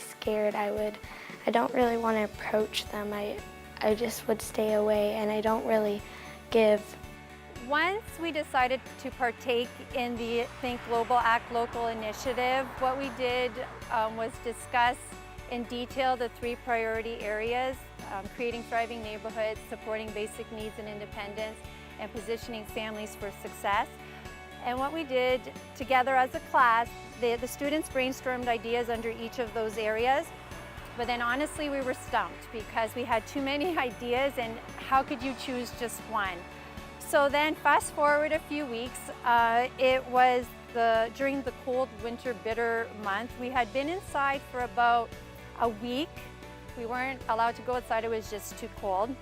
scared. I don't really want to approach them. I just would stay away, and I don't really give. Once we decided to partake in the Think Global Act Local initiative, what we did was discuss in detail the 3 priority areas: creating thriving neighborhoods, supporting basic needs and independence, and positioning families for success. And what we did together as a class, the students brainstormed ideas under each of those areas. But then honestly, we were stumped because we had too many ideas, and how could you choose just one? So then fast forward a few weeks, it was during the cold winter bitter month. We had been inside for about a week. We weren't allowed to go outside, it was just too cold.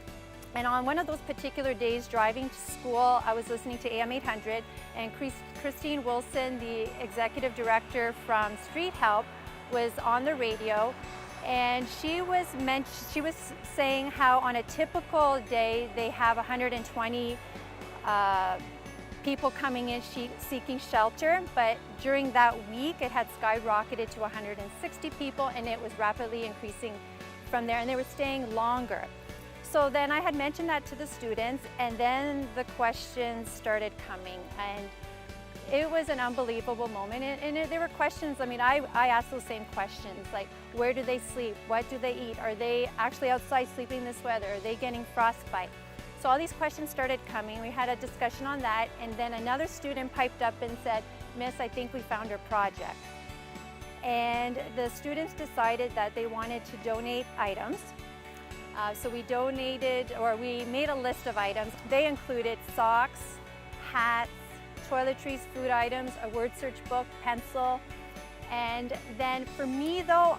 And on one of those particular days driving to school, I was listening to AM 800, and Christine Wilson, the executive director from Street Help, was on the radio. And she was saying how on a typical day they have 120 people coming in seeking shelter, but during that week it had skyrocketed to 160 people, and it was rapidly increasing from there, and they were staying longer. So then I had mentioned that to the students, and then the questions started coming, and it was an unbelievable moment. And there were questions, I mean, I asked those same questions, like where do they sleep? What do they eat? Are they actually outside sleeping in this weather? Are they getting frostbite? So all these questions started coming. We had a discussion on that, and then another student piped up and said, "Miss, I think we found our project." And the students decided that they wanted to donate items. So we made a list of items. They included socks, hats, toiletries, food items, a word search book, pencil. And then for me though,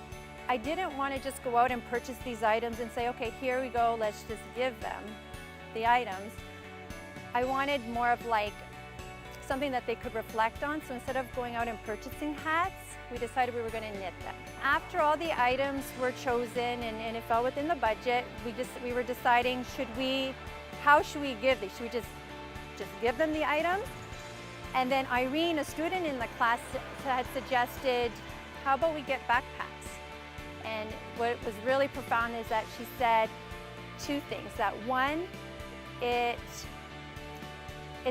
I didn't want to just go out and purchase these items and say, okay, here we go, let's just give them the items. I wanted more of like something that they could reflect on. So instead of going out and purchasing hats, we decided we were going to knit them. After all the items were chosen and it fell within the budget, we were deciding, how should we give these? Should we just give them the items? And then Irene, a student in the class, had suggested, how about we get backpacks? And what was really profound is that she said 2 things. That one, it's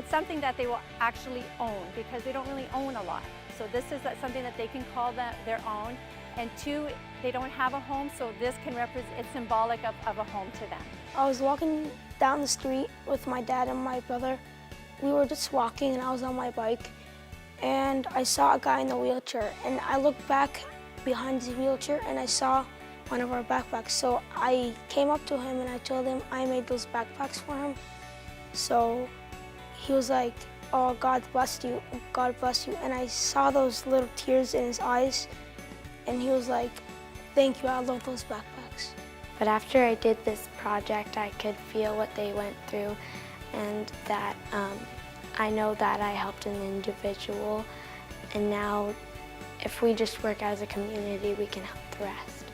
something that they will actually own, because they don't really own a lot. So this is something that they can call their own. And 2, they don't have a home, so this can represent, it's symbolic of a home to them. I was walking down the street with my dad and my brother. We were just walking, and I was on my bike, and I saw a guy in a wheelchair, and I looked back behind his wheelchair and I saw one of our backpacks. So I came up to him and I told him I made those backpacks for him. So he was like, "Oh, God bless you, God bless you." And I saw those little tears in his eyes, and he was like, "Thank you, I love those backpacks." But after I did this project, I could feel what they went through, and that I know that I helped an individual, and now if we just work as a community, we can help the rest.